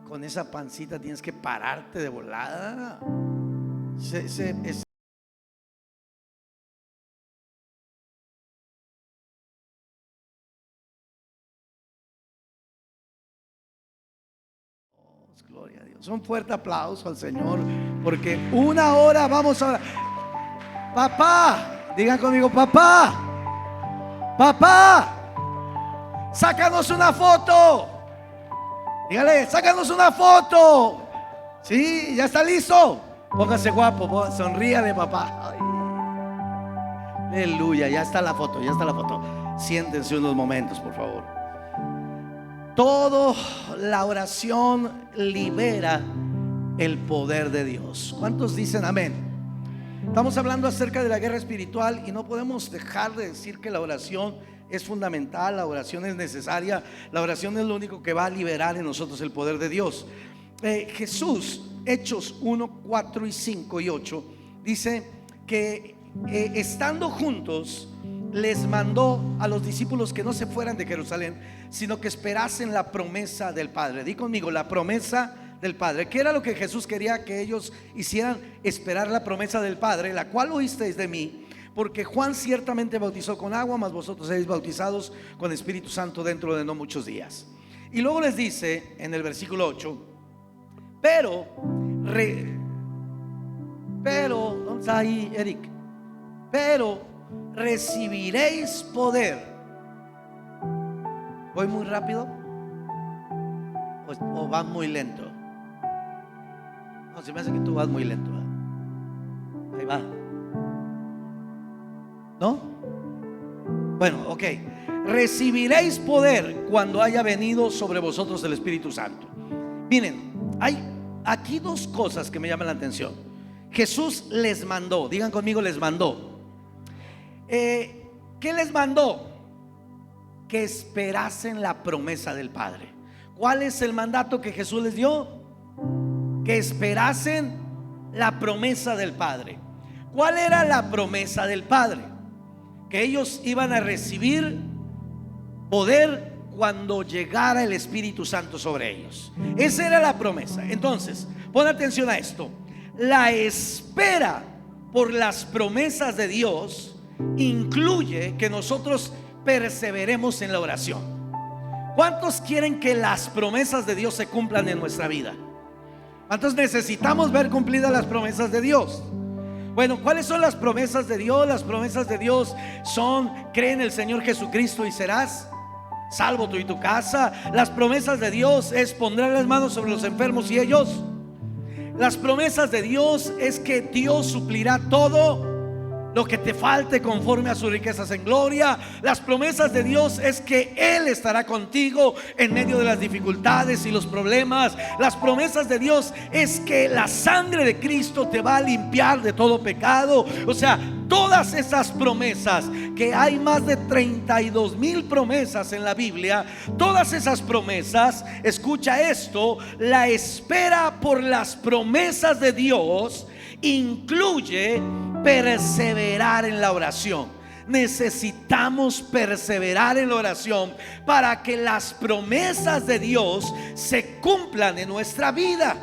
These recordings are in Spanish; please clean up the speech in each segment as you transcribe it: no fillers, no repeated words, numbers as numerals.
Con esa pancita tienes que pararte de volada. Gloria a Dios. Un fuerte aplauso al Señor, porque una hora vamos a... Papá, digan conmigo, papá, papá, sácanos una foto. Dígale, sácanos una foto. Sí, ya está listo. Póngase guapo, sonríale, papá. Ay. Aleluya, ya está la foto, ya está la foto. Siéntense unos momentos, por favor. Toda la oración libera el poder de Dios. ¿Cuántos dicen amén? Estamos hablando acerca de la guerra espiritual y no podemos dejar de decir que la oración es fundamental, la oración es necesaria, la oración es lo único que va a liberar en nosotros el poder de Dios. Jesús, Hechos 1, 4 y 5 y 8, dice que estando juntos les mandó a los discípulos que no se fueran de Jerusalén, sino que esperasen la promesa del Padre. Di conmigo, la promesa del Padre. ¿Qué era lo que Jesús quería que ellos hicieran? Esperar la promesa del Padre, la cual oísteis de mí, porque Juan ciertamente bautizó con agua, mas vosotros seréis bautizados con Espíritu Santo dentro de no muchos días. Y luego les dice en el versículo 8, pero ¿dónde está ahí, Eric? Pero recibiréis poder. ¿Voy muy rápido? ¿O vas muy lento? No, se me hace que tú vas muy lento, ¿verdad? Ahí va. ¿No? Bueno, ok. Recibiréis poder cuando haya venido sobre vosotros el Espíritu Santo. Miren, hay aquí dos cosas que me llaman la atención. Jesús les mandó, digan conmigo, les mandó. ¿Qué les mandó? Que esperasen la promesa del Padre. ¿Cuál es el mandato que Jesús les dio? Que esperasen la promesa del Padre. ¿Cuál era la promesa del Padre? Que ellos iban a recibir poder cuando llegara el Espíritu Santo sobre ellos. Esa era la promesa. Entonces, pon atención a esto. La espera por las promesas de Dios incluye que nosotros perseveremos en la oración. ¿Cuántos quieren que las promesas de Dios se cumplan en nuestra vida? ¿Cuántos necesitamos ver cumplidas las promesas de Dios? Bueno, ¿cuáles son las promesas de Dios? Las promesas de Dios son: cree en el Señor Jesucristo y serás salvo tú y tu casa. Las promesas de Dios es: pondré las manos sobre los enfermos y ellos. Las promesas de Dios es que Dios suplirá todo lo que te falte conforme a sus riquezas en gloria. Las promesas de Dios es que Él estará contigo en medio de las dificultades y los problemas. Las promesas de Dios es que la sangre de Cristo te va a limpiar de todo pecado. O sea, todas esas promesas, que hay más de 32,000 promesas en la Biblia, todas esas promesas, escucha esto, la espera por las promesas de Dios incluye perseverar en la oración. Necesitamos perseverar en la oración para que las promesas de Dios se cumplan en nuestra vida.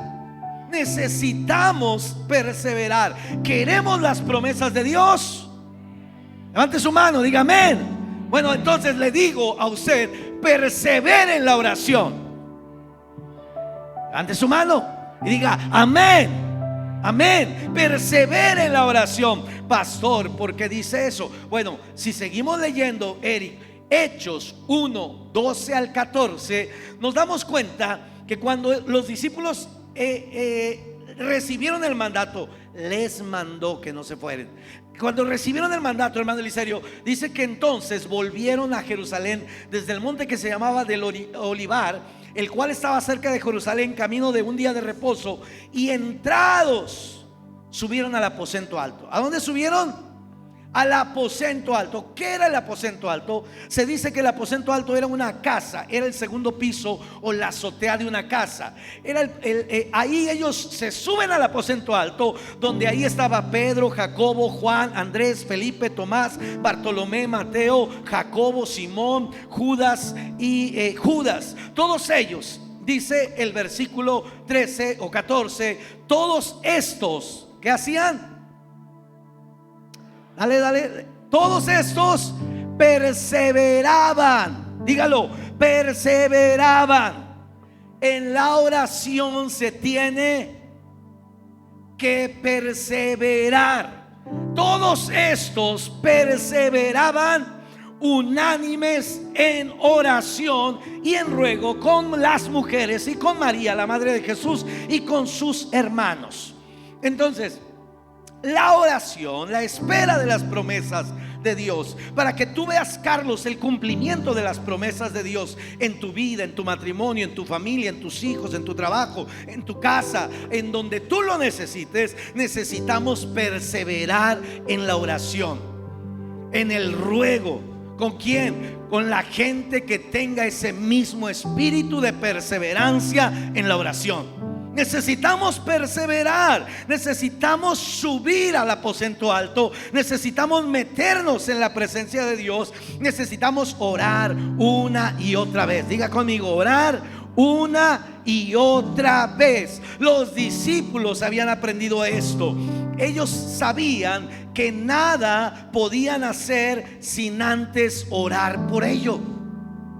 Necesitamos perseverar. ¿Queremos las promesas de Dios? Levante su mano, diga amén. Bueno, entonces le digo a usted: persevere en la oración. Levante su mano y diga amén. Amén. Persevere en la oración. Pastor, ¿por qué dice eso? Bueno, si seguimos leyendo, Eric, Hechos 1, 12 al 14, nos damos cuenta que cuando los discípulos recibieron el mandato, les mandó que no se fueran. Cuando recibieron el mandato, hermano Eliserio, dice que entonces volvieron a Jerusalén desde el monte que se llamaba del Olivar, el cual estaba cerca de Jerusalén, camino de un día de reposo, y entrados subieron al aposento alto. ¿A dónde subieron? Al aposento alto. ¿Qué era el aposento alto? Se dice que el aposento alto era una casa, era el segundo piso o la azotea de una casa. Era ahí ellos se suben al aposento alto, donde ahí estaba Pedro, Jacobo, Juan, Andrés, Felipe, Tomás, Bartolomé, Mateo, Jacobo, Simón, Judas y Judas. Todos ellos, dice el versículo 13 o 14, todos estos, ¿qué hacían? Dale. Todos estos perseveraban, dígalo, perseveraban. En la oración se tiene que perseverar. Todos estos perseveraban unánimes en oración y en ruego con las mujeres y con María, la madre de Jesús, y con sus hermanos. Entonces, la oración, la espera de las promesas de Dios, para que tú veas, Carlos, el cumplimiento de las promesas de Dios en tu vida, en tu matrimonio, en tu familia, en tus hijos, en tu trabajo, en tu casa, en donde tú lo necesites. Necesitamos perseverar en la oración, en el ruego. ¿Con quién? Con la gente que tenga ese mismo espíritu de perseverancia en la oración. Necesitamos perseverar, necesitamos subir al aposento alto, necesitamos meternos en la presencia de Dios, necesitamos orar una y otra vez. Diga conmigo, orar una y otra vez. Los discípulos habían aprendido esto. Ellos sabían que nada podían hacer sin antes orar por ello.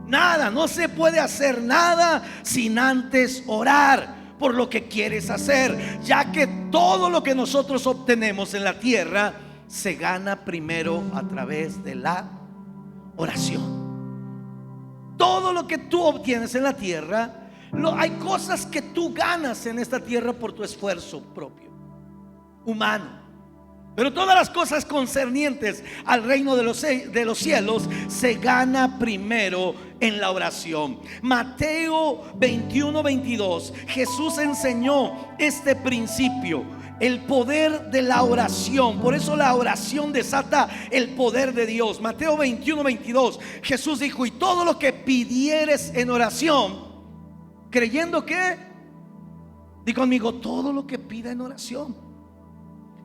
Nada, no se puede hacer nada sin antes orar por lo que quieres hacer, ya que todo lo que nosotros obtenemos en la tierra se gana primero a través de la oración. Todo lo que tú obtienes en la tierra, hay cosas que tú ganas en esta tierra por tu esfuerzo propio, humano. Pero todas las cosas concernientes al reino de los cielos se gana primero en la oración. Mateo 21-22, Jesús enseñó este principio, el poder de la oración. Por eso la oración desata el poder de Dios. Mateo 21-22, Jesús dijo: y todo lo que pidieres en oración, creyendo que, di conmigo, todo lo que pida en oración,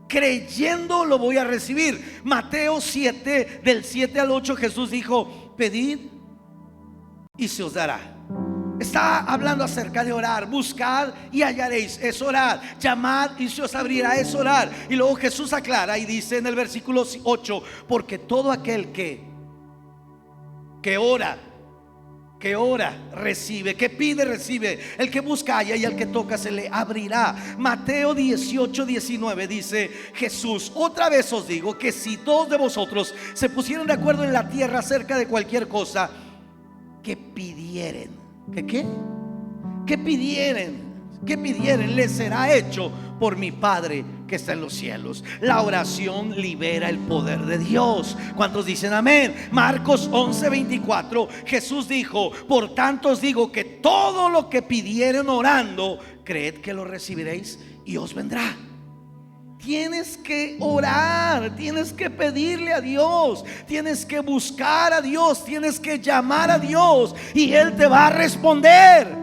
creyendo lo voy a recibir. Mateo 7, del 7 al 8, Jesús dijo: pedid y se os dará. Está hablando acerca de orar. Buscad y hallaréis, es orar. Llamad y se os abrirá, es orar. Y luego Jesús aclara y dice en el versículo 8: porque todo aquel que ora recibe, que pide recibe, el que busca halla, y al que toca se le abrirá. Mateo 18-19 dice Jesús: otra vez os digo que si todos de vosotros se pusieran de acuerdo en la tierra acerca de cualquier cosa que pidieren, que pidieren, les será hecho por mi Padre que está en los cielos. La oración libera el poder de Dios. ¿Cuántos dicen amén? Marcos 11:24, Jesús dijo: por tanto os digo que todo lo que pidieren orando, creed que lo recibiréis y os vendrá. Tienes que orar, tienes que pedirle a Dios, tienes que buscar a Dios, tienes que llamar a Dios y Él te va a responder.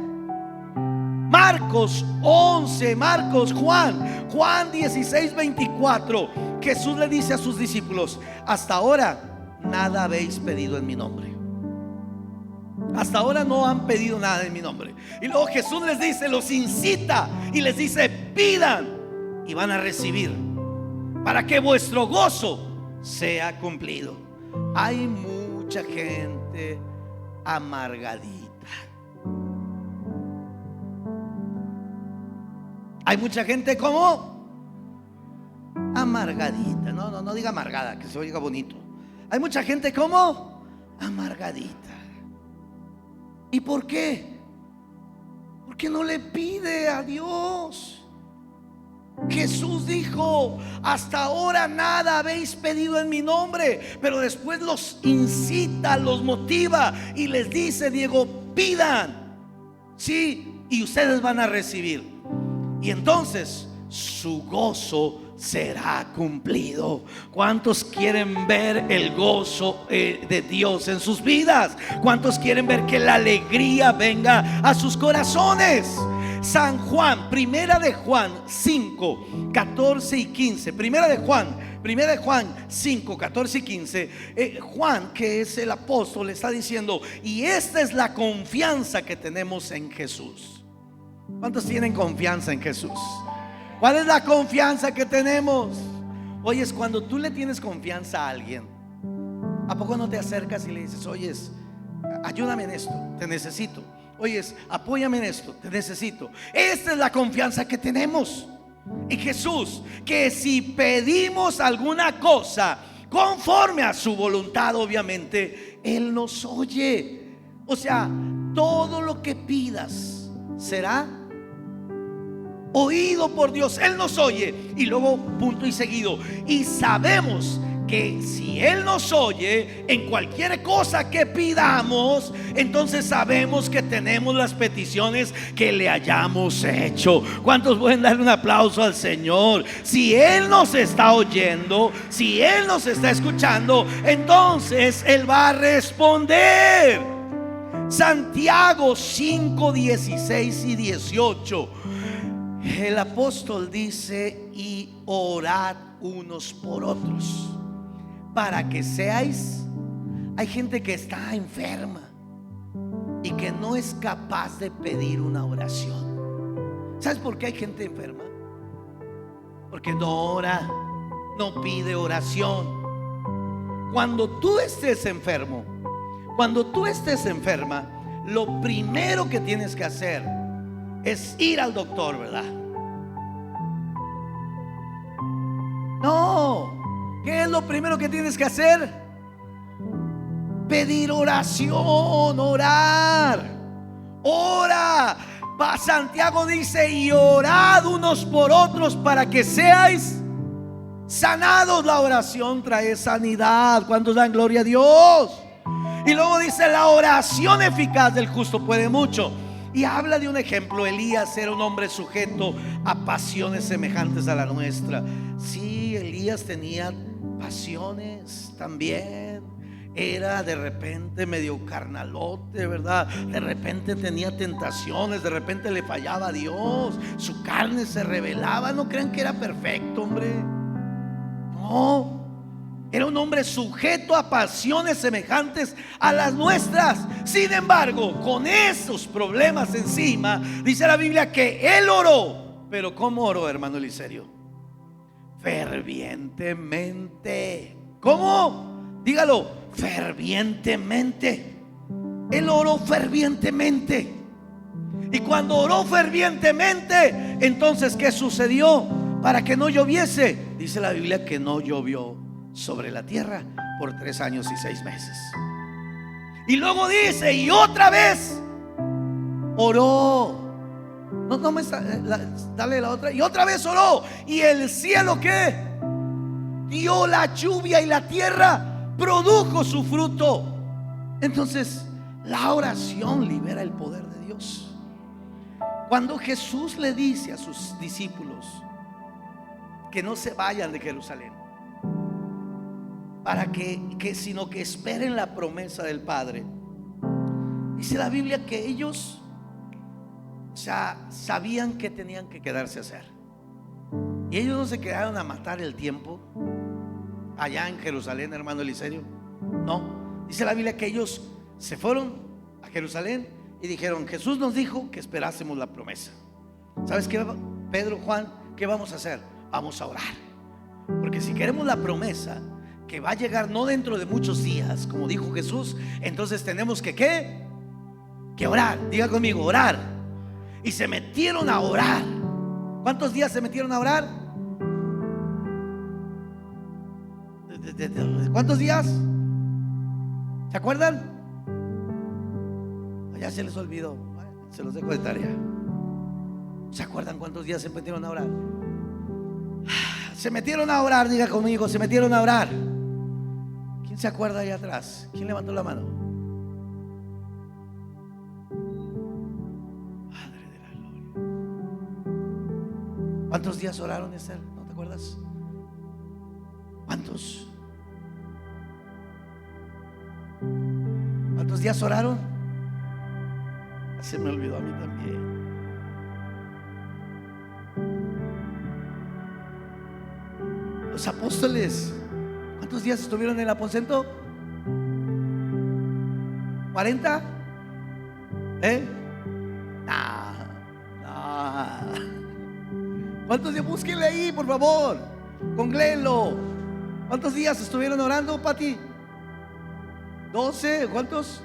Marcos 11, Juan 16:24, Jesús le dice a sus discípulos: hasta ahora nada habéis pedido en mi nombre. Hasta ahora no han pedido nada en mi nombre. Y luego Jesús les dice, los incita y les dice: pidan y van a recibir, para que vuestro gozo sea cumplido. Hay mucha gente amargadita. Hay mucha gente como amargadita. No diga amargada, que se oiga bonito. Hay mucha gente como amargadita. ¿Y por qué? Porque no le pide a Dios. Jesús dijo: hasta ahora nada habéis pedido en mi nombre. Pero después los incita, los motiva y les dice: Diego, pidan, sí, y ustedes van a recibir. Y entonces su gozo será cumplido. ¿Cuántos quieren ver el gozo de Dios en sus vidas? ¿Cuántos quieren ver que la alegría venga a sus corazones? San Juan, primera de Juan 5, 14 y 15. Primera de Juan 5, 14 y 15. Juan, que es el apóstol, está diciendo: y esta es la confianza que tenemos en Jesús. ¿Cuántos tienen confianza en Jesús? ¿Cuál es la confianza que tenemos? Oye, es cuando tú le tienes confianza a alguien, ¿a poco no te acercas y le dices: oyes, ayúdame en esto, te necesito? Oyes, apóyame en esto, te necesito. Esta es la confianza que tenemos en Jesús, que si pedimos alguna cosa conforme a su voluntad, obviamente Él nos oye. O sea, todo lo que pidas será oído por Dios. Él nos oye. Y luego, punto y seguido, y sabemos que si Él nos oye en cualquier cosa que pidamos, entonces sabemos que tenemos las peticiones que le hayamos hecho. ¿Cuántos pueden darle un aplauso al Señor? Si Él nos está oyendo, si Él nos está escuchando, entonces Él va a responder. Santiago 5, 16 y 18. El apóstol dice: y orad unos por otros, para que seáis. Hay gente que está enferma y que no es capaz de pedir una oración. ¿Sabes por qué hay gente enferma? Porque no ora, no pide oración. Cuando tú estés enfermo, cuando tú estés enferma, lo primero que tienes que hacer es ir al doctor, ¿verdad? No. ¿Qué es lo primero que tienes que hacer? Pedir oración, orar. Ora. Santiago dice: y orad unos por otros para que seáis sanados. La oración trae sanidad. ¿Cuántos dan gloria a Dios? Y luego dice: la oración eficaz del justo puede mucho. Y habla de un ejemplo. Elías era un hombre sujeto a pasiones semejantes a la nuestra. Sí, Elías tenía pasiones también. Era de repente medio carnalote, ¿verdad? De repente tenía tentaciones, de repente le fallaba a Dios, su carne se rebelaba. No crean que era perfecto, hombre. No. Era un hombre sujeto a pasiones semejantes a las nuestras. Sin embargo, con esos problemas encima, dice la Biblia que él oró. Pero ¿cómo oró, hermano Eliserio? Fervientemente. ¿Cómo? Dígalo, fervientemente. Él oró fervientemente. Y cuando oró fervientemente, entonces ¿qué sucedió? Para que no lloviese, dice la Biblia que no llovió sobre la tierra por 3 años y 6 meses. Y luego dice: y otra vez oró. No me dale la otra. Y otra vez oró. Y el cielo, ¿qué? Dio la lluvia y la tierra produjo su fruto. Entonces, la oración libera el poder de Dios. Cuando Jesús le dice a sus discípulos que no se vayan de Jerusalén, para que sino que esperen la promesa del Padre, dice la Biblia que ellos, o sea, sabían que tenían que quedarse a hacer. Y ellos no se quedaron a matar el tiempo allá en Jerusalén, hermano Eliserio. No, dice la Biblia que ellos se fueron a Jerusalén y dijeron: Jesús nos dijo que esperásemos la promesa. ¿Sabes qué, Pedro, Juan? ¿Qué vamos a hacer? Vamos a orar. Porque si queremos la promesa que va a llegar no dentro de muchos días, como dijo Jesús, entonces tenemos que ¿qué? Que orar. Diga conmigo, orar. Y se metieron a orar. ¿Cuántos días se metieron a orar? ¿Cuántos días? ¿Se acuerdan? Ya se les olvidó. Se los dejo de tarea. ¿Se acuerdan cuántos días se metieron a orar? Se metieron a orar, diga conmigo, se metieron a orar. ¿Quién se acuerda allá atrás? ¿Quién levantó la mano? Padre de la gloria. ¿Cuántos días oraron, Esther? ¿No te acuerdas? ¿Cuántos? ¿Cuántos días oraron? Se me olvidó a mí también. Los apóstoles, ¿cuántos días estuvieron en el aposento? ¿40? ¿Cuántos días? Búsquenle ahí, por favor. Congléenlo. ¿Cuántos días estuvieron orando, Pati? 12, ¿cuántos?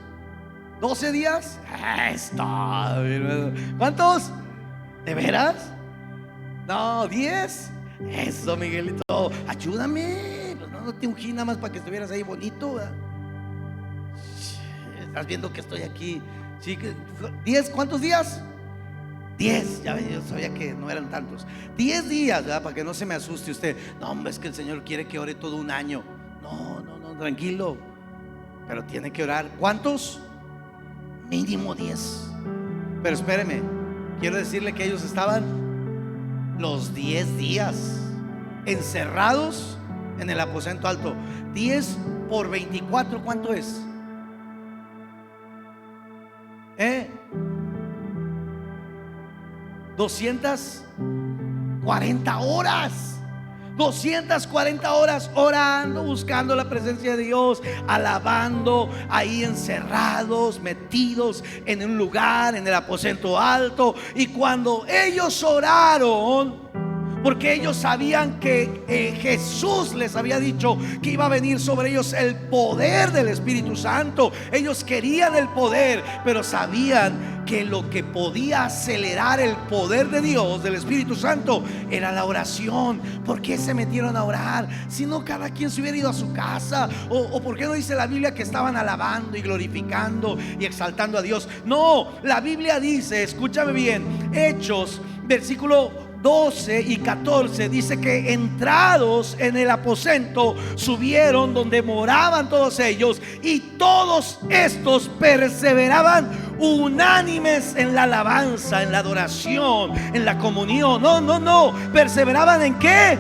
12 días. ¿Cuántos? ¿De veras? No, 10. Eso, Miguelito, ayúdame. Pues no te ungí nada más para que estuvieras ahí bonito, ¿verdad? Estás viendo que estoy aquí. Sí, 10, ¿cuántos días? 10, ya ven, yo sabía que no eran tantos. 10 días, ¿verdad? Para que no se me asuste usted. No, hombre, es que el Señor quiere que ore todo un año. No, tranquilo. Pero tiene que orar. ¿Cuántos? Mínimo 10. Pero espéreme, quiero decirle que ellos estaban los 10 días encerrados en el aposento alto. 10 por 24, ¿cuánto es? 240 horas. 240 horas orando, buscando la presencia de Dios, alabando, ahí encerrados, metidos en un lugar, en el aposento alto. Y cuando ellos oraron, porque ellos sabían que Jesús les había dicho que iba a venir sobre ellos el poder del Espíritu Santo. Ellos querían el poder, pero sabían que lo que podía acelerar el poder de Dios, del Espíritu Santo, era la oración. ¿Por qué se metieron a orar? Si no, cada quien se hubiera ido a su casa. O ¿por qué no dice la Biblia que estaban alabando y glorificando y exaltando a Dios? No, la Biblia dice, escúchame bien, Hechos, versículo 12 y 14, dice que entrados en el aposento subieron donde moraban todos ellos, y todos estos perseveraban unánimes en la alabanza, en la adoración, en la comunión. No, perseveraban ¿en qué?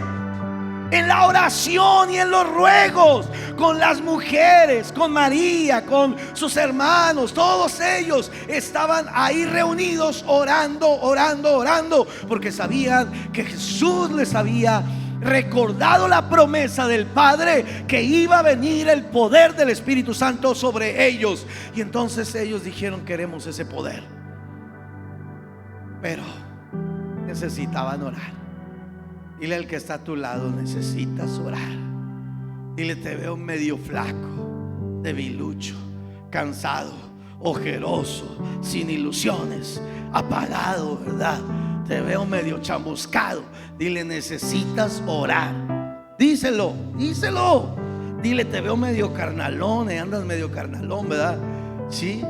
En la oración y en los ruegos, con las mujeres, con María, con sus hermanos. Todos ellos estaban ahí reunidos orando, porque sabían que Jesús les había recordado la promesa del Padre, que iba a venir el poder del Espíritu Santo sobre ellos. Y entonces ellos dijeron: queremos ese poder. Pero necesitaban orar. Dile al que está a tu lado: necesitas orar. Dile: te veo medio flaco, debilucho, cansado, ojeroso, sin ilusiones, apagado, ¿verdad? Te veo medio chamuscado. Dile: necesitas orar. Díselo. Dile: te veo medio carnalón, andas medio carnalón, ¿verdad? Sí,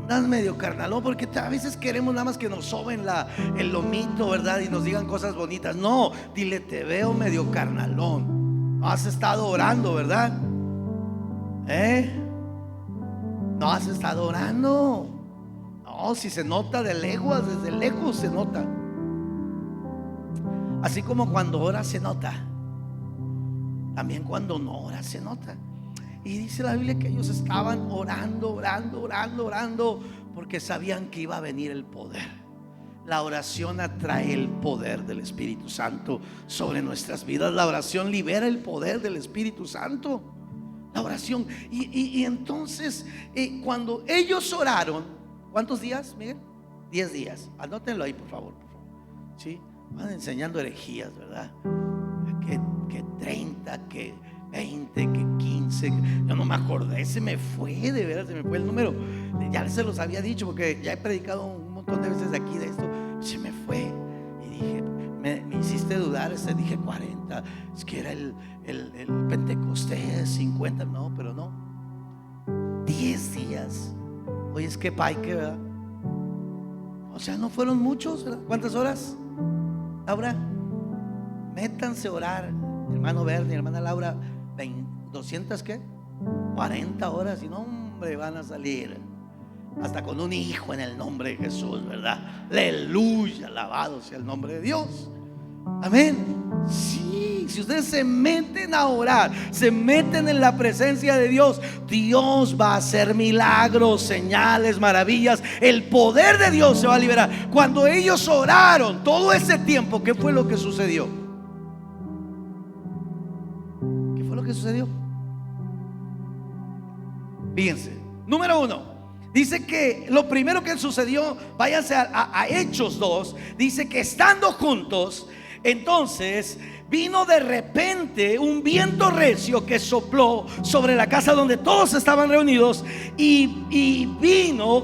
andas medio carnalón, porque a veces queremos nada más que nos soben el lomito, ¿verdad? Y nos digan cosas bonitas. No, dile: te veo medio carnalón. No has estado orando, ¿verdad? No has estado orando. No, si se nota de leguas, desde lejos se nota. Así como cuando oras se nota, también cuando no oras se nota. Y dice la Biblia que ellos estaban orando, porque sabían que iba a venir el poder. La oración atrae el poder del Espíritu Santo sobre nuestras vidas. La oración libera el poder del Espíritu Santo. La oración. Y entonces, cuando ellos oraron, ¿cuántos días, Miguel? 10 días. Anótenlo ahí, por favor. ¿Sí? Van enseñando herejías, ¿verdad? Que 30, que 20, que 15. Yo no me acordé, se me fue, de veras, se me fue el número. Ya se los había dicho, porque ya he predicado un montón de veces de aquí de esto. Se me fue. Y dije, me hiciste dudar. Dije 40. Es que era el Pentecostés, 50. No, pero no. 10 días. Oye, es que paique, ¿verdad? O sea, no fueron muchos, ¿verdad? ¿Cuántas horas, Laura? Métanse a orar, hermano Bernie, hermana Laura. 200, ¿qué? 40 horas. Y no, hombre, van a salir hasta con un hijo en el nombre de Jesús, ¿verdad? Aleluya, alabado sea el nombre de Dios. Amén. Sí, si ustedes se meten a orar, se meten en la presencia de Dios, Dios va a hacer milagros, señales, maravillas. El poder de Dios se va a liberar. Cuando ellos oraron todo ese tiempo, ¿qué fue lo que sucedió? que sucedió? Fíjense, número 1, dice que lo primero que sucedió, váyanse a Hechos 2, dice que estando juntos, entonces vino de repente un viento recio que sopló sobre la casa donde todos estaban reunidos, y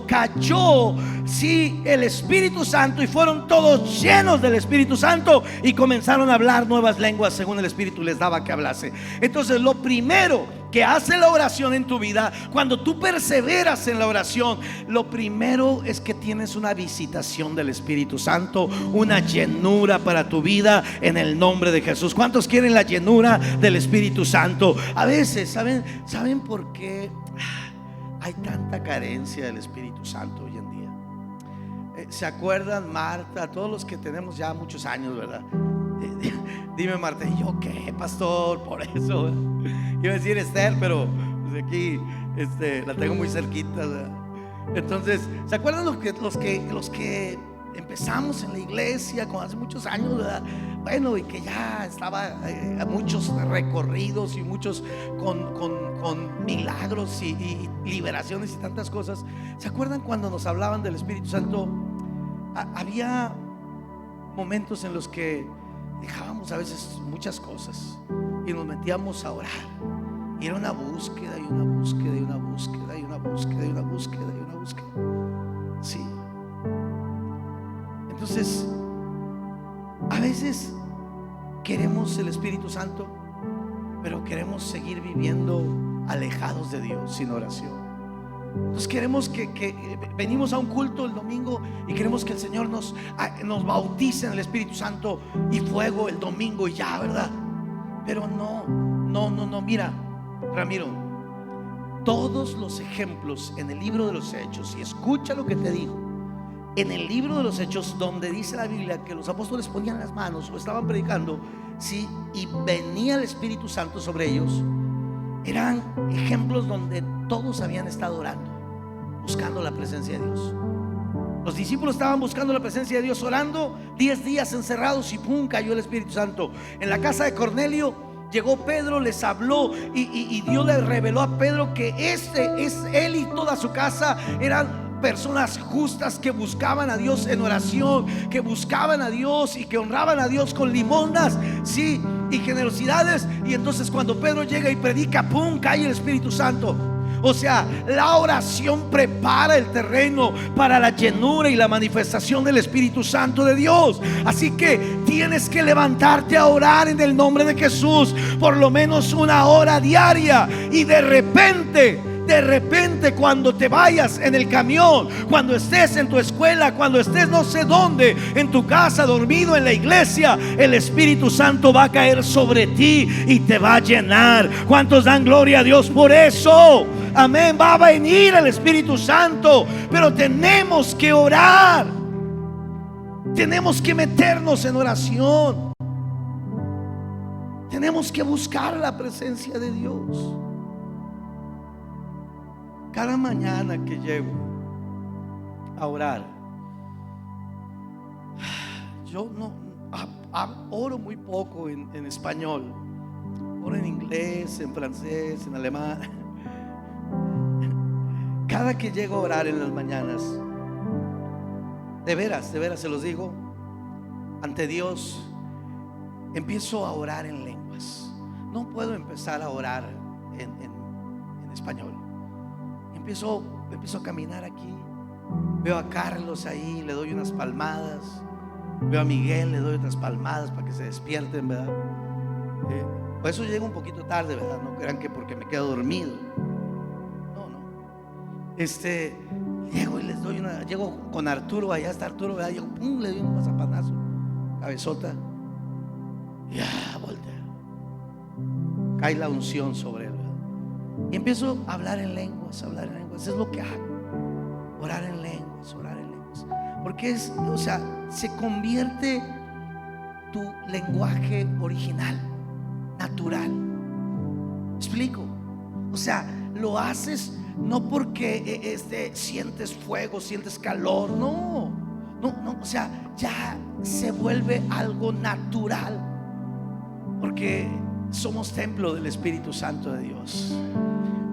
cayó, sí, el Espíritu Santo, y fueron todos llenos del Espíritu Santo y comenzaron a hablar nuevas lenguas según el Espíritu les daba que hablase. Entonces, lo primero que hace la oración en tu vida, cuando tú perseveras en la oración, lo primero es que tienes una visitación del Espíritu Santo, una llenura para tu vida en el nombre de Jesús. ¿Cuántos quieren la llenura del Espíritu Santo? A veces, ¿saben por qué hay tanta carencia del Espíritu Santo hoy en día? ¿Se acuerdan, Marta? Todos los que tenemos ya muchos años, ¿verdad? Dime, Marta, ¿y yo qué, pastor? Por eso iba a decir Esther, pero pues aquí la tengo muy cerquita, ¿verdad? Entonces, ¿se acuerdan los que empezamos en la iglesia con hace muchos años, ¿verdad? Bueno, y que ya estaba muchos recorridos y muchos con milagros y liberaciones y tantas cosas. ¿Se acuerdan cuando nos hablaban del Espíritu Santo? Había momentos en los que dejábamos a veces muchas cosas y nos metíamos a orar, y era una búsqueda y una búsqueda y una búsqueda y una búsqueda y una búsqueda y una búsqueda. Sí. Entonces, a veces queremos el Espíritu Santo, pero queremos seguir viviendo alejados de Dios, sin oración. Entonces queremos que venimos a un culto el domingo y queremos que el Señor nos bautice en el Espíritu Santo y fuego el domingo y ya, ¿verdad? Pero no, mira, Ramiro, todos los ejemplos en el libro de los Hechos, y escucha lo que te digo, en el libro de los Hechos, donde dice la Biblia que los apóstoles ponían las manos o estaban predicando, sí, y venía el Espíritu Santo sobre ellos, eran ejemplos donde todos habían estado orando, buscando la presencia de Dios. Los discípulos estaban buscando la presencia de Dios, orando 10 días encerrados, y pum, cayó el Espíritu Santo. En la casa de Cornelio llegó Pedro, les habló, y Dios le reveló a Pedro que él y toda su casa eran personas justas que buscaban a Dios en oración, que buscaban a Dios y que honraban a Dios con limosnas, sí, y generosidades. Y entonces cuando Pedro llega y predica, pum, cae el Espíritu Santo. O sea, la oración prepara el terreno para la llenura y la manifestación del Espíritu Santo de Dios. Así que tienes que levantarte a orar en el nombre de Jesús, por lo menos 1 hora diaria. Y de repente, cuando te vayas en el camión, cuando estés en tu escuela, cuando estés no sé dónde, en tu casa, dormido, en la iglesia, el Espíritu Santo va a caer sobre ti y te va a llenar. ¿Cuántos dan gloria a Dios por eso? Amén. Va a venir el Espíritu Santo, pero tenemos que orar, tenemos que meternos en oración, tenemos que buscar la presencia de Dios. Cada mañana que llego a orar, yo oro muy poco en español, oro en inglés, en francés, en alemán. Cada que llego a orar en las mañanas, de veras se los digo, ante Dios, empiezo a orar en lenguas. No puedo empezar a orar en español. Empiezo a caminar aquí, veo a Carlos ahí, le doy unas palmadas, veo a Miguel, le doy otras palmadas para que se despierten, ¿verdad? Por eso llego un poquito tarde, ¿verdad? No crean que porque me quedo dormido. No. Llego y les doy llego con Arturo, allá está Arturo, ¿verdad? Llego, pum, le doy un mazapanazo, cabezota, y ya, voltea, cae la unción sobre él. Y empiezo a hablar en lenguas, es lo que hago, orar en lenguas, porque se convierte tu lenguaje original, natural. ¿Me explico? O sea, lo haces no porque sientes fuego, sientes calor, no, o sea, ya se vuelve algo natural, porque somos templo del Espíritu Santo de Dios.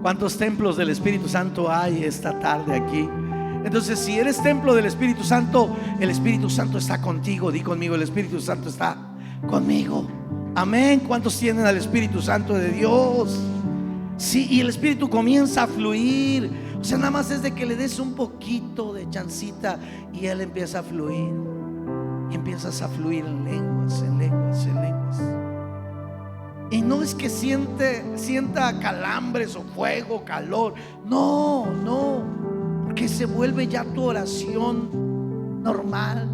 ¿Cuántos templos del Espíritu Santo hay esta tarde aquí? Entonces, si eres templo del Espíritu Santo, el Espíritu Santo está contigo. Di conmigo: el Espíritu Santo está conmigo. Amén. ¿Cuántos tienen al Espíritu Santo de Dios? Sí, y el Espíritu comienza a fluir. O sea, nada más es de que le des un poquito de chancita y Él empieza a fluir. Y empiezas a fluir en lenguas, en lenguas, en lenguas. Y no es que sienta calambres o fuego, calor. No, no. Porque se vuelve ya tu oración normal.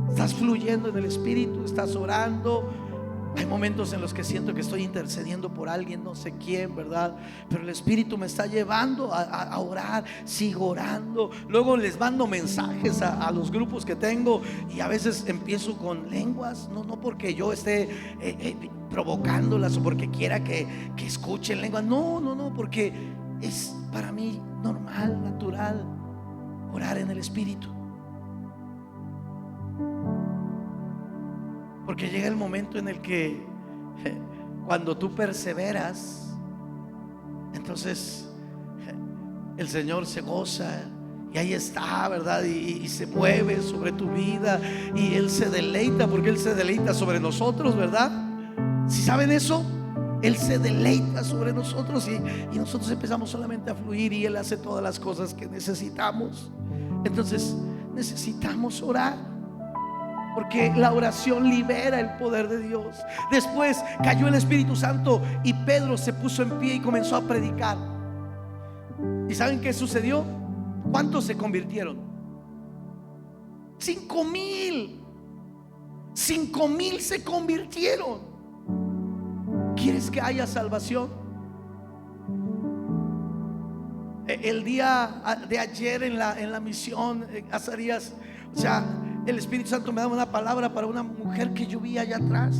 Estás fluyendo en el Espíritu, estás orando. Hay momentos en los que siento que estoy intercediendo por alguien, no sé quién, ¿verdad? Pero el Espíritu me está llevando a orar. Sigo orando. Luego les mando mensajes a los grupos que tengo, y a veces empiezo con lenguas. No porque yo esté provocándolas o porque quiera que escuchen lenguas. No, porque es para mí normal, natural orar en el Espíritu. Porque llega el momento en el que cuando tú perseveras, entonces el Señor se goza y ahí está, ¿verdad? Y se mueve sobre tu vida y Él se deleita, porque Él se deleita sobre nosotros, ¿verdad? ¿Si saben eso? Él se deleita sobre nosotros y nosotros empezamos solamente a fluir y Él hace todas las cosas que necesitamos. Entonces necesitamos orar, porque la oración libera el poder de Dios. Después cayó el Espíritu Santo y Pedro se puso en pie y comenzó a predicar. ¿Y saben qué sucedió? ¿Cuántos se convirtieron? 5,000. 5,000 se convirtieron. ¿Quieres que haya salvación? El día de ayer en la misión Azarías, o sea, el Espíritu Santo me daba una palabra para una mujer que yo vi allá atrás.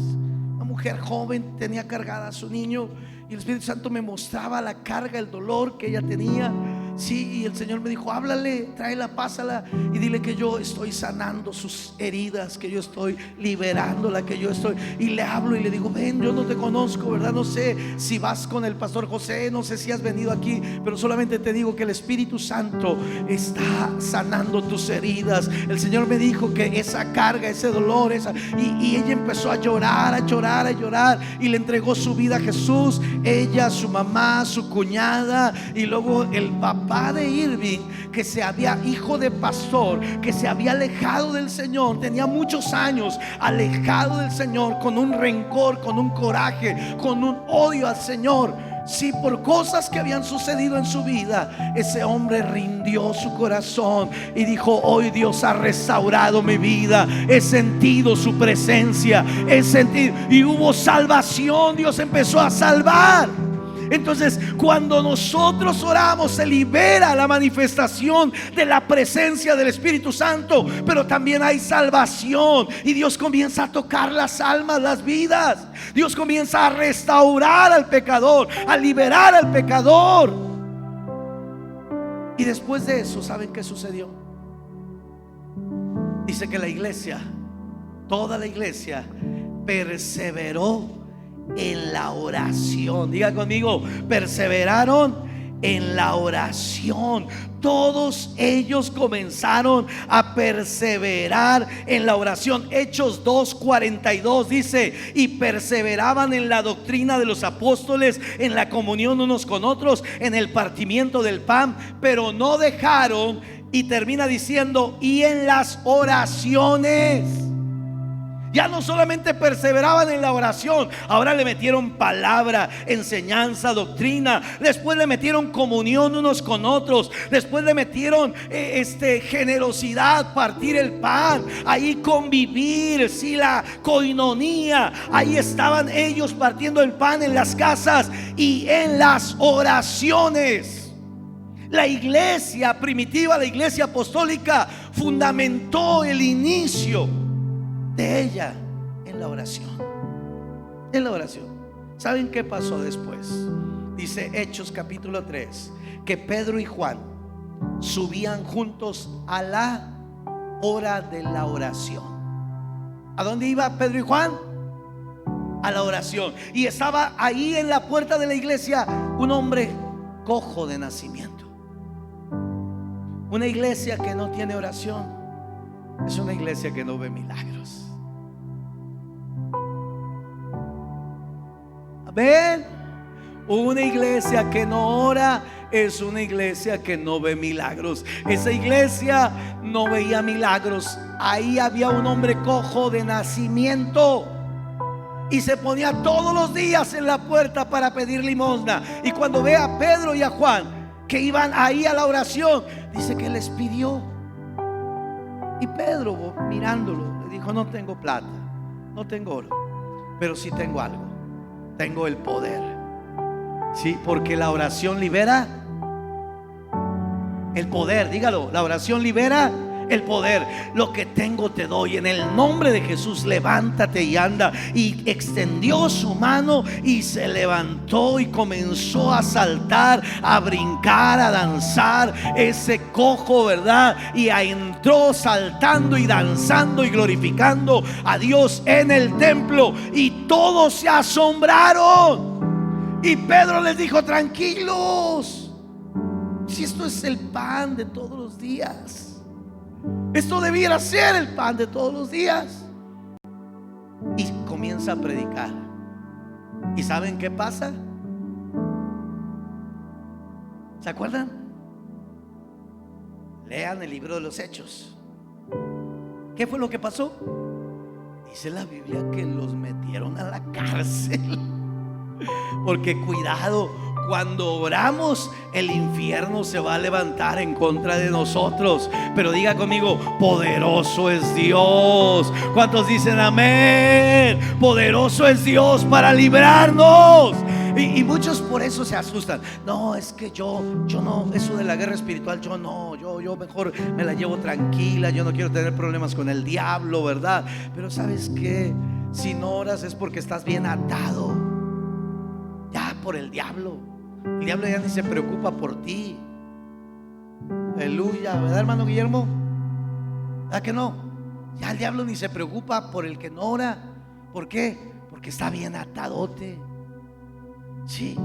Una mujer joven, tenía cargada a su niño, y el Espíritu Santo me mostraba la carga, el dolor que ella tenía. Sí, y el Señor me dijo: háblale, tráela, pásala y dile que yo estoy sanando sus heridas, que yo estoy liberándola, que yo estoy. Y le hablo y le digo: ven, yo no te conozco, ¿verdad? No sé si vas con el pastor José, no sé si has venido aquí, pero solamente te digo que el Espíritu Santo está sanando tus heridas. El Señor me dijo que esa carga, ese dolor, y ella empezó a llorar, a llorar, a llorar, y le entregó su vida a Jesús. Ella, su mamá, su cuñada, y luego el papá de Irving, que hijo de pastor, que se había alejado del Señor, tenía muchos años alejado del Señor, con un rencor, con un coraje, con un odio al Señor. Sí, por cosas que habían sucedido en su vida, ese hombre rindió su corazón y dijo: hoy Dios ha restaurado mi vida, he sentido su presencia, he sentido, y hubo salvación. Dios empezó a salvar. Entonces, cuando nosotros oramos, se libera la manifestación de la presencia del Espíritu Santo, pero también hay salvación, y Dios comienza a tocar las almas, las vidas. Dios comienza a restaurar al pecador, a liberar al pecador. Y después de eso, ¿saben qué sucedió? Dice que la iglesia, toda la iglesia, perseveró en la oración. Diga conmigo: perseveraron en la oración. Todos ellos comenzaron a perseverar en la oración. Hechos 2:42 dice: y perseveraban en la doctrina de los apóstoles, en la comunión unos con otros, en el partimiento del pan, pero no dejaron. Y termina diciendo: y en las oraciones. Ya no solamente perseveraban en la oración, ahora le metieron palabra, enseñanza, doctrina. Después le metieron comunión unos con otros. Después le metieron generosidad, partir el pan, ahí convivir, sí, la coinonía. Ahí estaban ellos partiendo el pan en las casas y en las oraciones. La iglesia primitiva, la iglesia apostólica, fundamentó el inicio de ella en la oración. En la oración. ¿Saben qué pasó después? Dice Hechos capítulo 3 que Pedro y Juan subían juntos a la hora de la oración. ¿A dónde iba Pedro y Juan? a la oración. Y estaba ahí en la puerta de la iglesia un hombre cojo de nacimiento. Una iglesia que no tiene oración es una iglesia que no ve milagros. Amén. Una iglesia que no ora es una iglesia que no ve milagros. Esa iglesia no veía milagros. Ahí había un hombre cojo de nacimiento y se ponía todos los días en la puerta para pedir limosna. Y cuando ve a Pedro y a Juan que iban ahí a la oración, dice que les pidió. Y Pedro, mirándolo, le dijo: no tengo plata, no tengo oro, pero sí tengo algo. Tengo el poder. Sí, porque la oración libera el poder. Dígalo, la oración libera el poder. Lo que tengo te doy. En el nombre de Jesús, levántate y anda. Y extendió su mano y se levantó y comenzó a saltar, a brincar, a danzar. Ese cojo, ¿verdad? Y entró saltando y danzando y glorificando a Dios en el templo. Y todos se asombraron. Y Pedro les dijo: tranquilos, si esto es el pan de todos los días, esto debiera ser el pan de todos los días. Y comienza a predicar. ¿Y saben qué pasa? ¿Se acuerdan? Lean el libro de los Hechos. ¿Qué fue lo que pasó? Dice la Biblia que los metieron a la cárcel. Porque cuidado, cuando oramos, el infierno se va a levantar en contra de nosotros. Pero diga conmigo: poderoso es Dios. ¿Cuántos dicen amén? Poderoso es Dios para librarnos. Y muchos por eso se asustan. No, es que yo no, eso de la guerra espiritual, yo no, yo mejor me la llevo tranquila. Yo no quiero tener problemas con el diablo, ¿verdad? Pero ¿sabes qué? Si no oras es porque estás bien atado ya por el diablo. El diablo ya ni se preocupa por ti. Aleluya, ¿verdad, hermano Guillermo? ¿Verdad que no? Ya el diablo ni se preocupa por el que no ora. ¿Por qué? Porque está bien atadote. Sí,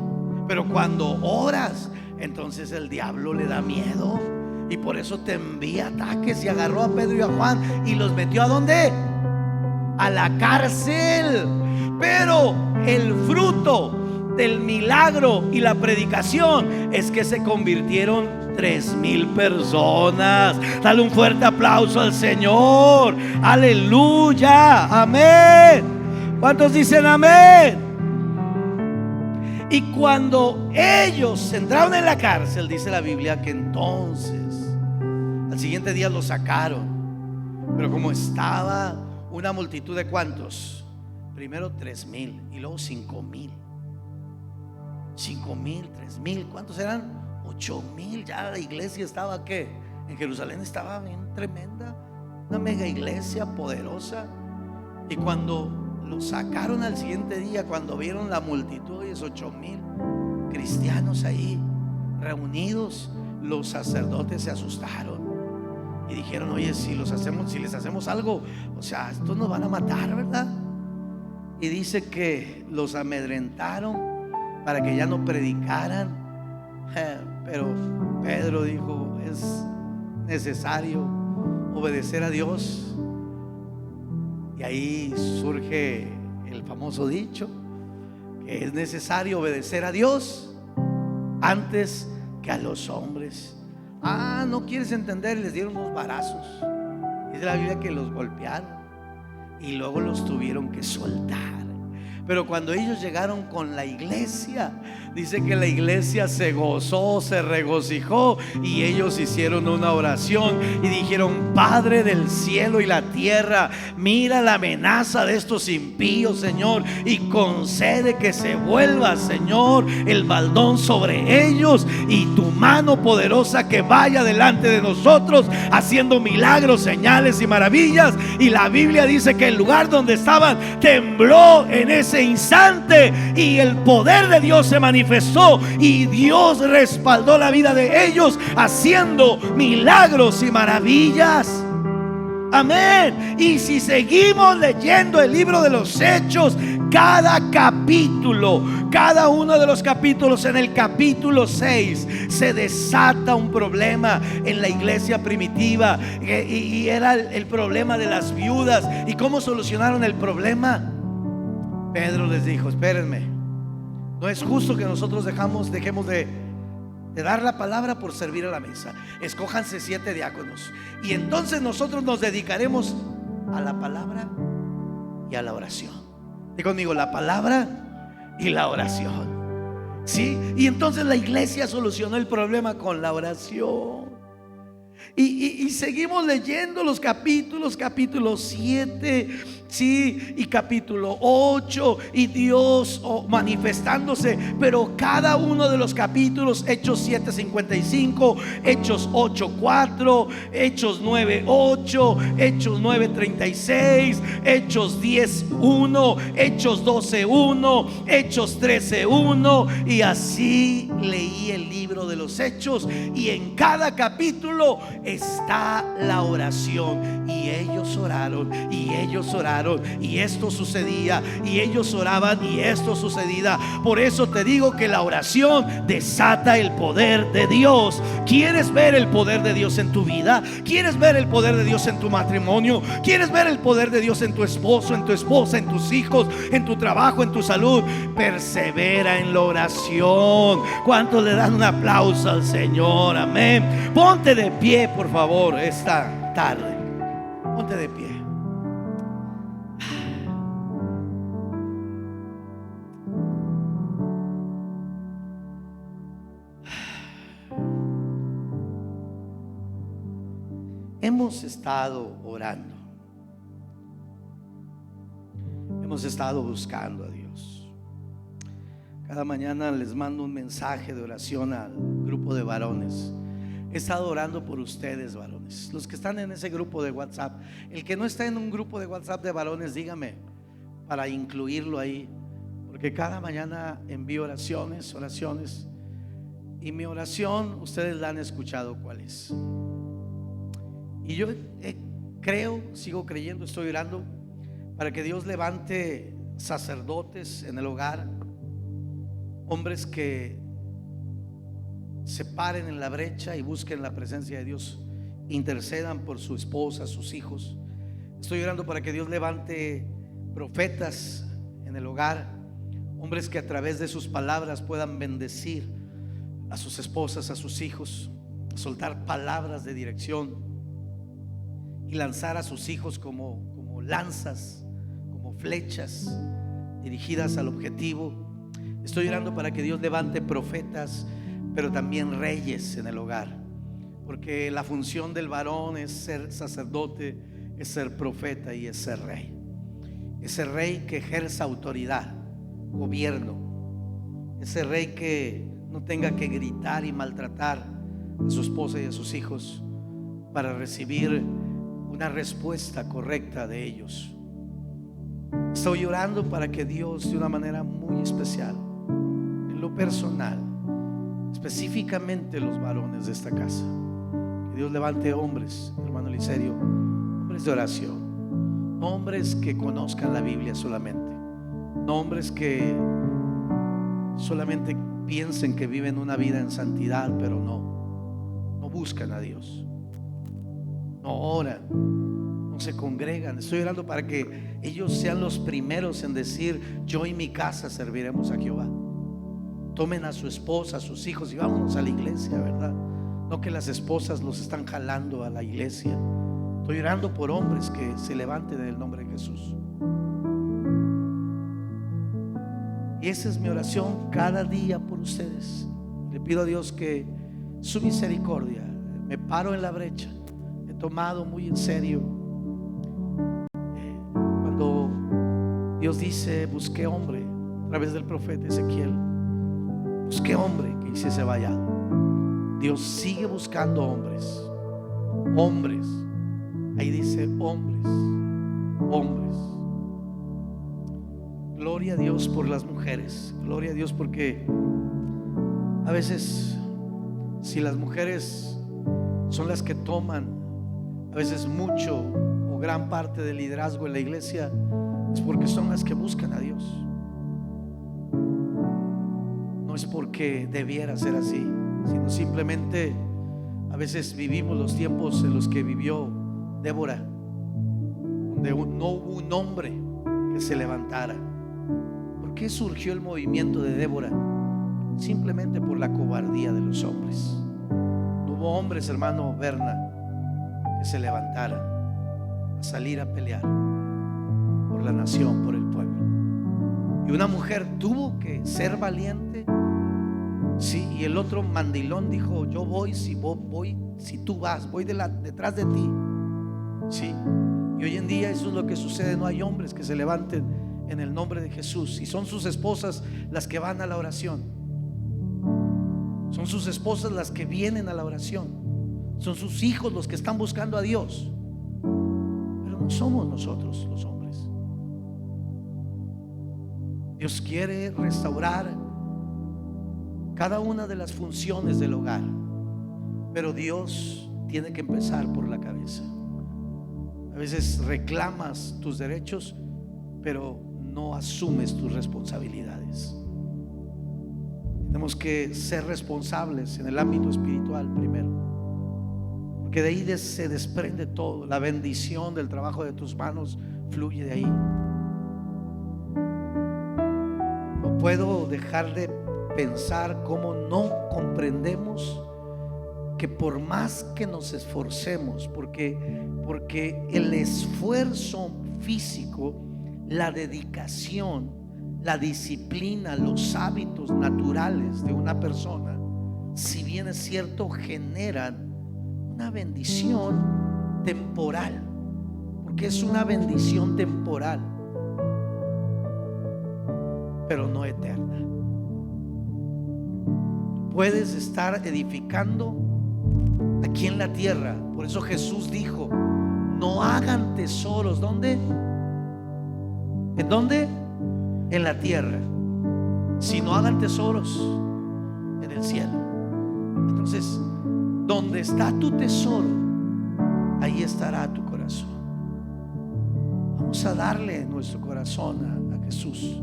pero cuando oras, entonces el diablo le da miedo. Y por eso te envía ataques. Y agarró a Pedro y a Juan y los metió ¿a dónde? A la cárcel. Pero el fruto del milagro y la predicación es que se convirtieron 3,000 personas. Dale un fuerte aplauso al Señor. Aleluya, amén. ¿Cuántos dicen amén? Y cuando ellos entraron en la cárcel, dice la Biblia que entonces al siguiente día los sacaron. Pero como estaba una multitud de ¿cuántos? Primero 3,000 y luego 5,000. 5,000, 3,000, ¿cuántos eran? 8,000. Ya la iglesia estaba, ¿qué? En Jerusalén estaba bien tremenda, una mega iglesia poderosa. Y cuando los sacaron al siguiente día, cuando vieron la multitud, y esos 8,000 cristianos ahí reunidos, los sacerdotes se asustaron y dijeron: oye, si les hacemos algo, o sea, estos nos van a matar, ¿verdad? Y dice que los amedrentaron para que ya no predicaran. Pero Pedro dijo: es necesario obedecer a Dios. Y ahí surge el famoso dicho que es necesario obedecer a Dios antes que a los hombres. Ah, no quieres entender. Les dieron unos varazos. Dice la Biblia que los golpearon y luego los tuvieron que soltar. Pero cuando ellos llegaron con la iglesia, dice que la iglesia se gozó, se regocijó, y ellos hicieron una oración y dijeron: Padre del cielo y la tierra, mira la amenaza de estos impíos, Señor, y concede que se vuelva, Señor, el baldón sobre ellos, y tu mano poderosa que vaya delante de nosotros haciendo milagros, señales y maravillas. Y la Biblia dice que el lugar donde estaban tembló en ese instante, y el poder de Dios se manifestó, y Dios respaldó la vida de ellos haciendo milagros y maravillas. Amén. Y si seguimos leyendo el libro de los Hechos, cada capítulo, cada uno de los capítulos, en el capítulo 6 se desata un problema en la iglesia primitiva, y era el problema de las viudas. ¿Y cómo solucionaron el problema? Pedro les dijo: espérenme, no es justo que nosotros dejemos de dar la palabra por servir a la mesa. Escójanse 7 diáconos, y entonces nosotros nos dedicaremos a la palabra y a la oración. Y conmigo, la palabra y la oración. ¿Sí? Y entonces la iglesia solucionó el problema con la oración. Y seguimos leyendo los capítulos, capítulo 7, sí, y capítulo 8, y Dios manifestándose. Pero cada uno de los capítulos, Hechos 7:55, Hechos 8:4, Hechos 9:8, Hechos 9:36, Hechos 10:1, Hechos 12:1, Hechos 13:1, y así leí el libro de los Hechos. Y en cada capítulo está la oración, y ellos oraron, y ellos oraron, y esto sucedía, y ellos oraban, y esto sucedía. Por eso te digo que la oración desata el poder de Dios. ¿Quieres ver el poder de Dios en tu vida? ¿Quieres ver el poder de Dios en tu matrimonio? ¿Quieres ver el poder de Dios en tu esposo, en tu esposa, en tus hijos, en tu trabajo, en tu salud? Persevera en la oración. ¿Cuántos le dan un aplauso al Señor? Amén. Ponte de pie, por favor, esta tarde. Ponte de pie. Hemos estado orando, hemos estado buscando a Dios. Cada mañana les mando un mensaje de oración al grupo de varones. He estado orando por ustedes, varones, los que están en ese grupo de WhatsApp. El que no está en un grupo de WhatsApp de varones, dígame para incluirlo ahí, porque cada mañana envío oraciones. Y mi oración, ustedes la han escuchado cuál es. Y yo creo, sigo creyendo, estoy orando para que Dios levante sacerdotes en el hogar, hombres que se paren en la brecha y busquen la presencia de Dios, intercedan por su esposa, sus hijos. Estoy orando para que Dios levante profetas en el hogar, hombres que a través de sus palabras puedan bendecir a sus esposas, a sus hijos, soltar palabras de dirección y lanzar a sus hijos como lanzas, como flechas dirigidas al objetivo. Estoy orando para que Dios levante profetas, pero también reyes en el hogar, porque la función del varón es ser sacerdote, es ser profeta y es ser rey. Ese rey que ejerza autoridad, gobierno, ese rey que no tenga que gritar y maltratar a su esposa y a sus hijos para recibir una respuesta correcta de ellos. Estoy orando para que Dios, de una manera muy especial, en lo personal, específicamente los varones de esta casa, que Dios levante hombres, hermano Licerio, hombres de oración, no hombres que conozcan la Biblia solamente, no hombres que solamente piensen que viven una vida en santidad, pero no buscan a Dios, no oran, no se congregan. Estoy orando para que ellos sean los primeros en decir: yo y mi casa serviremos a Jehová. Tomen a su esposa, a sus hijos y vámonos a la iglesia, ¿verdad? No que las esposas los están jalando a la iglesia. Estoy orando por hombres que se levanten en el nombre de Jesús. Y esa es mi oración cada día por ustedes. Le pido a Dios que su misericordia, me paro en la brecha. He tomado muy en serio cuando Dios dice: busqué hombre, a través del profeta Ezequiel, busqué hombre que hiciese vallado. Dios sigue buscando hombres. Ahí dice hombres. Gloria a Dios por las mujeres. Gloria a Dios, porque a veces, si las mujeres son las que toman a veces mucho o gran parte del liderazgo en la iglesia, es porque son las que buscan a Dios. No es porque debiera ser así, sino simplemente a veces vivimos los tiempos en los que vivió Débora, donde no hubo un hombre que se levantara. ¿Por qué surgió el movimiento de Débora? Simplemente por la cobardía de los hombres. No hubo hombres, hermano Berna, que se levantaran a salir a pelear por la nación, por el pueblo. Y una mujer tuvo que ser valiente. Sí, y el otro mandilón dijo: yo voy si tú vas, voy detrás de ti. Sí, y hoy en día eso es lo que sucede. No hay hombres que se levanten en el nombre de Jesús, y son sus esposas las que van a la oración. Son sus esposas las que vienen a la oración. Son sus hijos los que están buscando a Dios. Pero no somos nosotros los hombres. Dios quiere restaurar cada una de las funciones del hogar, pero Dios tiene que empezar por la cabeza. A veces reclamas tus derechos, pero no asumes tus responsabilidades. Tenemos que ser responsables en el ámbito espiritual primero, porque de ahí se desprende todo. La bendición del trabajo de tus manos fluye de ahí. No puedo dejar de pensar cómo no comprendemos que por más que nos esforcemos, porque el esfuerzo físico, la dedicación, la disciplina, los hábitos naturales de una persona, si bien es cierto, generan una bendición temporal, porque es una bendición temporal, pero no eterna. Puedes estar edificando aquí en la tierra. Por eso Jesús dijo: no hagan tesoros. ¿Dónde? ¿En dónde? En la tierra. Sino hagan tesoros en el cielo. Entonces, donde está tu tesoro, ahí estará tu corazón. Vamos a darle nuestro corazón a Jesús.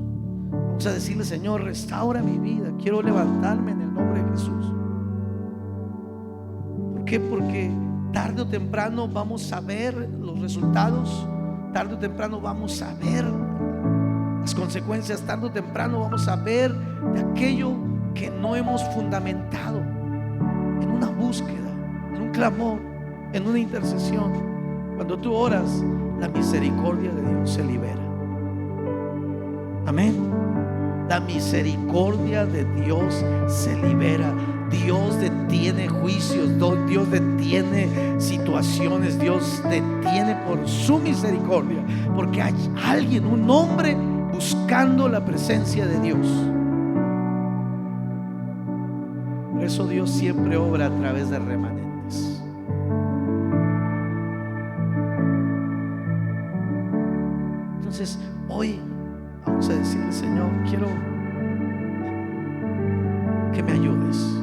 Vamos a decirle: Señor, restaura mi vida. Quiero levantarme en el nombre de Jesús. ¿Por qué? Porque tarde o temprano vamos a ver los resultados. Tarde o temprano vamos a ver las consecuencias. Tarde o temprano vamos a ver de aquello que no hemos fundamentado en una búsqueda, en un clamor, en una intercesión. Cuando tú oras, la misericordia de Dios se libera. Amén. La misericordia de Dios se libera. Dios detiene juicios, Dios detiene situaciones, Dios detiene por su misericordia, porque hay alguien, un hombre buscando la presencia de Dios. Por eso Dios siempre obra a través de remanentes. Entonces hoy vamos a decirle: Señor, quiero que me ayudes.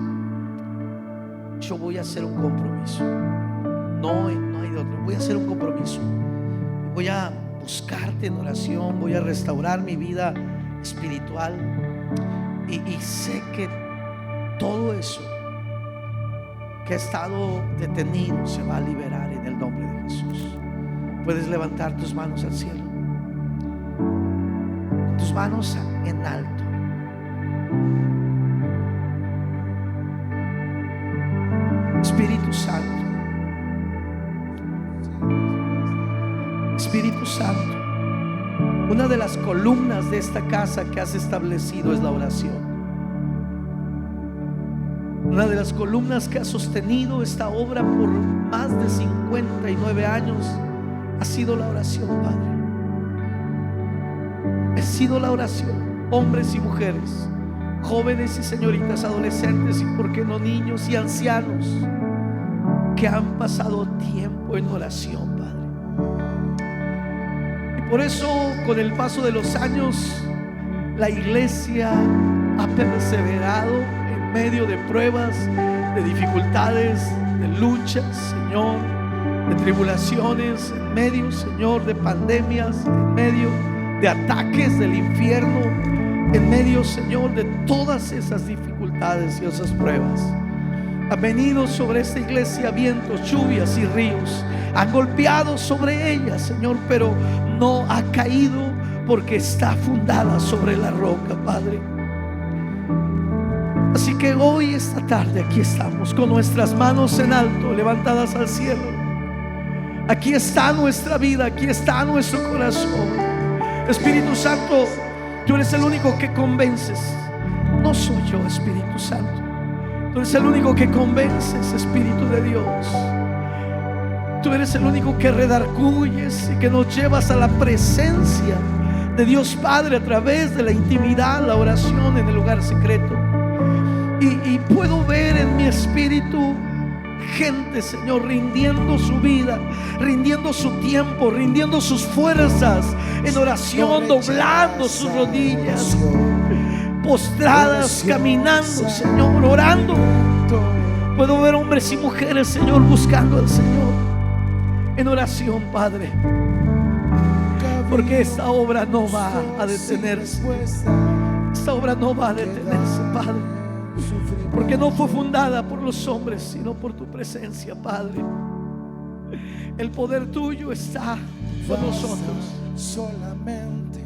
Yo voy a hacer un compromiso. No hay de otro. Voy a hacer un compromiso. Voy a buscarte en oración. Voy a restaurar mi vida espiritual. Y sé que todo eso que ha estado detenido se va a liberar en el nombre de Jesús. Puedes levantar tus manos al cielo, tus manos en alto. Espíritu Santo, Espíritu Santo, una de las columnas de esta casa que has establecido es la oración. Una de las columnas que ha sostenido esta obra por más de 59 años ha sido la oración, Padre. Ha sido la oración. Hombres y mujeres, jóvenes y señoritas, adolescentes y por qué no niños y ancianos que han pasado tiempo en oración, Padre. Y por eso, con el paso de los años, la iglesia ha perseverado en medio de pruebas, de dificultades, de luchas, Señor, de tribulaciones, en medio, Señor, de pandemias, en medio de ataques del infierno, en medio, Señor, de todas esas dificultades y esas pruebas. Han venido sobre esta iglesia vientos, lluvias y ríos. Han golpeado sobre ella, Señor, pero no ha caído porque está fundada sobre la roca, Padre. Así que hoy, esta tarde, aquí estamos con nuestras manos en alto, levantadas al cielo. Aquí está nuestra vida, aquí está nuestro corazón. Espíritu Santo, tú eres el único que convences. No soy yo, Espíritu Santo. Tú eres el único que convences, Espíritu de Dios. Tú eres el único que redarguyes y que nos llevas a la presencia de Dios Padre a través de la intimidad, la oración en el lugar secreto. Y puedo ver en mi espíritu gente, Señor, rindiendo su vida, rindiendo su tiempo, rindiendo sus fuerzas en oración, doblando sus rodillas, postradas, caminando, Señor, orando. Puedo ver hombres y mujeres, Señor, buscando al Señor en oración, Padre, porque esta obra no va a detenerse. Esta obra no va a detenerse, Padre, porque no fue fundada por los hombres, sino por tu presencia, Padre. El poder tuyo está con nosotros. Solamente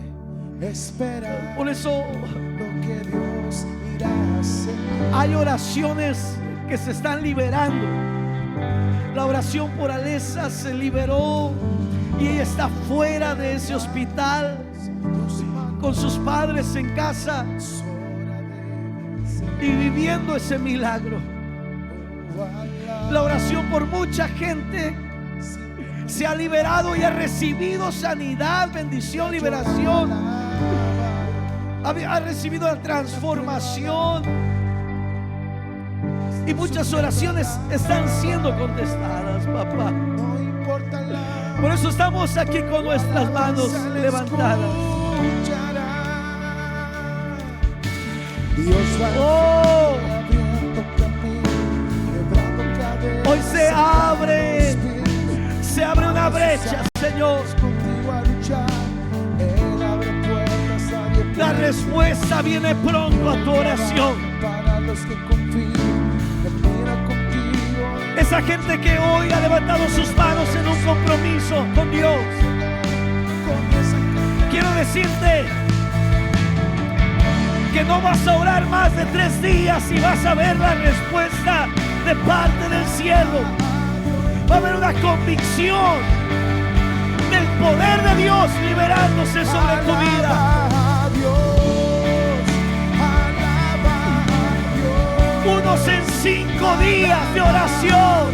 esperar. Por eso Lo que Dios irá a hacer. hay oraciones que se están liberando. La oración por Alesa se liberó y ella está fuera de ese hospital con sus padres en casa y viviendo ese milagro. La oración por mucha gente se ha liberado y ha recibido sanidad, bendición, liberación. Ha recibido la transformación. Y muchas oraciones están siendo contestadas, papá. Por eso estamos aquí con nuestras manos levantadas. Oh, hoy se abre una brecha, Señor. La respuesta viene pronto a tu oración. Esa gente que hoy ha levantado sus manos en un compromiso con Dios, quiero decirte que no vas a orar más de 3 días y vas a ver la respuesta de parte del cielo. Va a haber una convicción del poder de Dios liberándose sobre tu vida. Unos en 5 días de oración